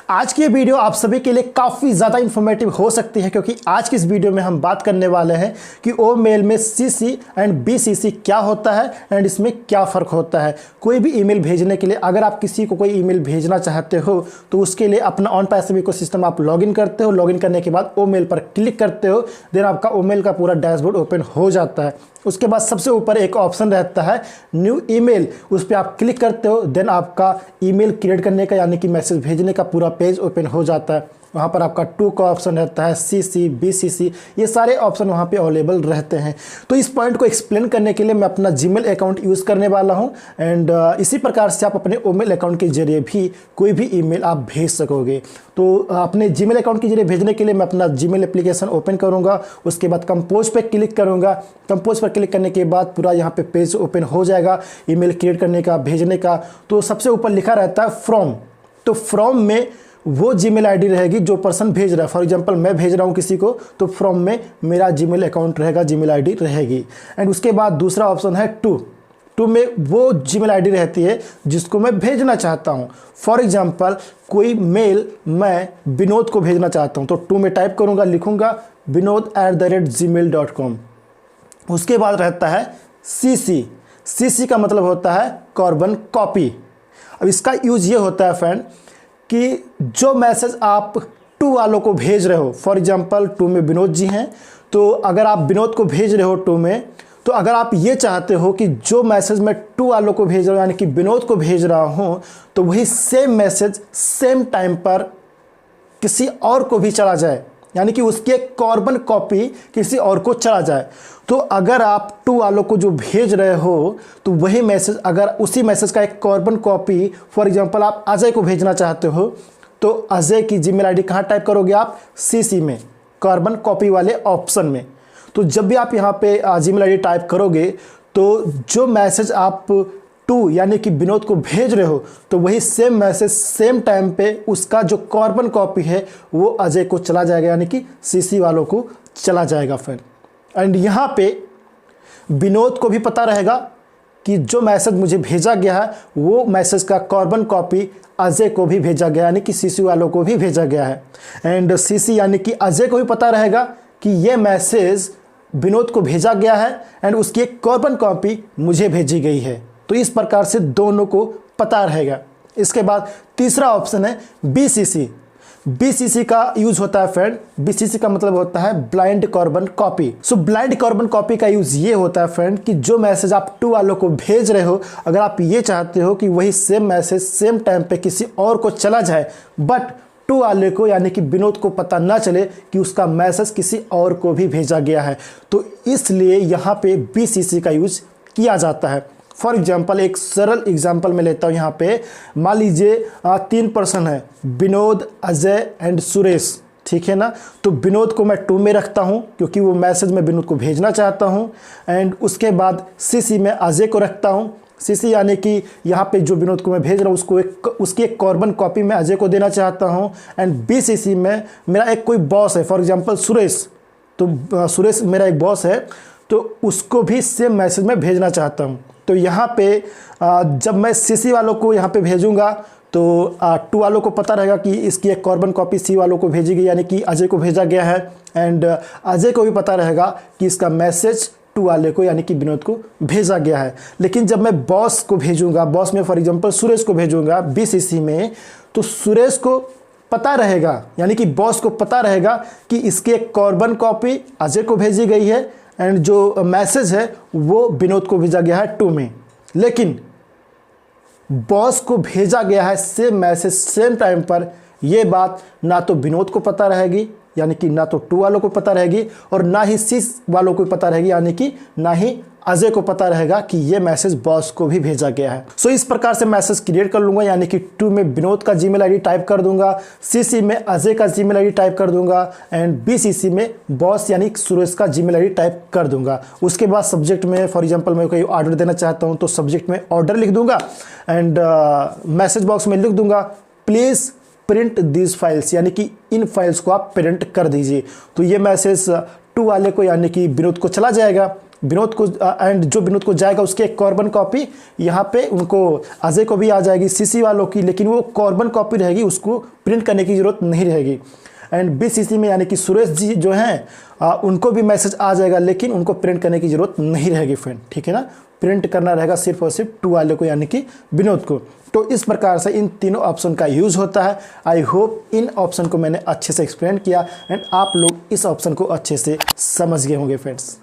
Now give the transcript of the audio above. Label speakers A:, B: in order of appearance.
A: आज की ये वीडियो आप सभी के लिए काफ़ी ज़्यादा इन्फॉर्मेटिव हो सकती है, क्योंकि आज की इस वीडियो में हम बात करने वाले हैं कि ओ मेल में सीसी एंड बीसीसी क्या होता है एंड इसमें क्या फ़र्क होता है। कोई भी ईमेल भेजने के लिए अगर आप किसी को कोई ईमेल भेजना चाहते हो तो उसके लिए अपना ऑन पैसिव इकोसिस्टम आप लॉगिन करते हो। लॉगिन करने के बाद ओ मेल पर क्लिक करते हो, देन आपका ओ मेल का पूरा डैशबोर्ड ओपन हो जाता है। उसके बाद सबसे ऊपर एक ऑप्शन रहता है न्यू ईमेल, उस पर आप क्लिक करते हो, देन आपका ईमेल क्रिएट करने का यानी कि मैसेज भेजने का पूरा पेज ओपन हो जाता है। वहाँ पर आपका टू का ऑप्शन रहता है, सीसी, बीसीसी, ये सारे ऑप्शन वहाँ पे अवेलेबल रहते हैं। तो इस पॉइंट को एक्सप्लेन करने के लिए मैं अपना जीमेल अकाउंट यूज़ करने वाला हूँ एंड इसी प्रकार से आप अपने ओमेल अकाउंट के जरिए भी कोई भी ईमेल आप भेज सकोगे। तो अपने जीमेल अकाउंट के जरिए भेजने के लिए मैं अपना जीमेल एप्लीकेशन ओपन करूँगा, उसके बाद कंपोज पे क्लिक करूँगा। कंपोज पर क्लिक करने के बाद पूरा यहाँ पे पेज ओपन हो जाएगा ईमेल क्रिएट करने का, भेजने का। तो सबसे ऊपर लिखा रहता है फ्रॉम, तो फ्रॉम में वो जीमेल आईडी रहेगी जो पर्सन भेज रहा है। फॉर एग्जांपल मैं भेज रहा हूँ किसी को, तो फ्रॉम में मेरा जीमेल अकाउंट रहेगा, जीमेल आईडी रहेगी। एंड उसके बाद दूसरा ऑप्शन है टू में वो जीमेल आईडी रहती है जिसको मैं भेजना चाहता हूँ। फॉर एग्जांपल कोई मेल मैं विनोद को भेजना चाहता हूँ, तो टू में टाइप करूँगा, लिखूँगा vinod@gmail.com। उसके बाद रहता है सीसी का मतलब होता है कार्बन कॉपी। अब इसका यूज़ ये होता है फ्रेंड कि जो मैसेज आप टू वालों को भेज रहे हो, फॉर एग्जांपल टू में विनोद जी हैं, तो अगर आप विनोद को भेज रहे हो टू में, तो अगर आप ये चाहते हो कि जो मैसेज मैं टू वालों को भेज रहा हूँ यानी कि विनोद को भेज रहा हूँ, तो वही सेम मैसेज सेम टाइम पर किसी और को भी चला जाए, यानी कि उसकी एक कार्बन कॉपी किसी और को चला जाए। तो अगर आप टू वालों को जो भेज रहे हो तो वही मैसेज, अगर उसी मैसेज का एक कार्बन कॉपी फॉर एग्जांपल आप अजय को भेजना चाहते हो, तो अजय की जीमेल आईडी कहाँ टाइप करोगे आप? सीसी में, कार्बन कॉपी वाले ऑप्शन में। तो जब भी आप यहाँ पे जीमेल आईडी टाइप करोगे तो जो मैसेज आप टू यानी कि विनोद को भेज रहे हो, तो वही सेम मैसेज सेम टाइम पे उसका जो कार्बन कॉपी है वो अजय को चला जाएगा, यानी कि सीसी वालों को चला जाएगा फ्रेंड। एंड यहाँ पे विनोद को भी पता रहेगा कि जो मैसेज मुझे भेजा गया है वो मैसेज का कार्बन कॉपी अजय को भी भेजा गया, यानी कि सीसी वालों को भी भेजा गया है। एंड सीसी यानी कि अजय को भी पता रहेगा कि ये मैसेज विनोद को भेजा गया है एंड उसकी एक कार्बन कॉपी मुझे भेजी गई है। तो इस प्रकार से दोनों को पता रहेगा। इसके बाद तीसरा ऑप्शन है बीसीसी का यूज होता है फ्रेंड। बीसीसी का मतलब होता है ब्लाइंड कार्बन कॉपी। सो ब्लाइंड कार्बन कॉपी का यूज ये होता है फ्रेंड कि जो मैसेज आप टू वालों को भेज रहे हो, अगर आप ये चाहते हो कि वही सेम मैसेज सेम टाइम पे किसी और को चला जाए, बट टू वाले को यानी कि विनोद को पता ना चले कि उसका मैसेज किसी और को भी भेजा गया है, तो इसलिए यहाँ पे बीसीसी का यूज किया जाता है। फॉर एग्जाम्पल एक सरल एग्जाम्पल मैं लेता हूँ। यहाँ पे मान लीजिए 3 पर्सन है, विनोद, अजय एंड सुरेश, ठीक है ना। तो विनोद को मैं टू में रखता हूँ क्योंकि वो मैसेज मैं विनोद को भेजना चाहता हूँ। एंड उसके बाद सीसी में अजय को रखता हूँ। सीसी यानी कि यहाँ पे जो विनोद को मैं भेज रहा हूँ उसकी एक कार्बन कॉपी मैं अजय को देना चाहता हूँ। एंड बीसीसी में मेरा एक कोई बॉस है, फॉर एग्जाम्पल सुरेश, तो सुरेश मेरा एक बॉस है, तो उसको भी सेम मैसेज में भेजना चाहता हूँ। तो यहाँ पे जब मैं सीसी वालों को यहाँ पे भेजूँगा तो टू वालों को पता रहेगा कि इसकी एक कार्बन कॉपी सी वालों को भेजी गई, यानी कि अजय को भेजा गया है। एंड अजय को भी पता रहेगा कि इसका मैसेज टू वाले को यानी कि विनोद को भेजा गया है। लेकिन जब मैं बॉस को भेजूँगा, बॉस में फॉर एग्जांपल सुरेश को भेजूँगा बीसीसी में, तो सुरेश को पता रहेगा यानी कि बॉस को पता रहेगा कि इसकी एक कार्बन कॉपी अजय को भेजी गई है एंड जो मैसेज है वो विनोद को भेजा गया है टू में। लेकिन बॉस को भेजा गया है सेम मैसेज सेम टाइम पर, ये बात ना तो विनोद को पता रहेगी यानी कि ना तो टू वालों को पता रहेगी, और ना ही सीस वालों को पता रहेगी यानी कि ना ही अजय को पता रहेगा कि ये मैसेज बॉस को भी भेजा गया है। सो इस प्रकार से मैसेज क्रिएट कर लूँगा, यानी कि टू में विनोद का जीमेल आईडी टाइप कर दूंगा, सीसी में अजय का जीमेल आईडी टाइप कर दूंगा एंड बीसीसी में बॉस यानी सुरेश का जीमेल आईडी टाइप कर दूंगा। उसके बाद सब्जेक्ट में फॉर एग्जांपल मैं कोई ऑर्डर देना चाहता हूँ तो सब्जेक्ट में ऑर्डर लिख दूंगा एंड मैसेज बॉक्स में लिख दूंगा प्लीज़ प्रिंट दीज फाइल्स, यानी कि इन फाइल्स को आप प्रिंट कर दीजिए। तो ये मैसेज टू वाले को यानी कि विनोद को चला जाएगा विनोद को एंड जो विनोद को जाएगा उसकी एक कार्बन कॉपी यहाँ पे उनको अजय को भी आ जाएगी सीसी वालों की, लेकिन वो कार्बन कॉपी रहेगी, उसको प्रिंट करने की ज़रूरत नहीं रहेगी। एंड बीसीसी में यानी कि सुरेश जी जो हैं उनको भी मैसेज आ जाएगा, लेकिन उनको प्रिंट करने की ज़रूरत नहीं रहेगी फ्रेंड, ठीक है ना। प्रिंट करना रहेगा सिर्फ और सिर्फ 2 वाले को यानी कि विनोद को। तो इस प्रकार से इन तीनों ऑप्शन का यूज़ होता है। आई होप इन ऑप्शन को मैंने अच्छे से एक्सप्लेन किया एंड आप लोग इस ऑप्शन को अच्छे से समझ गए होंगे फ्रेंड्स।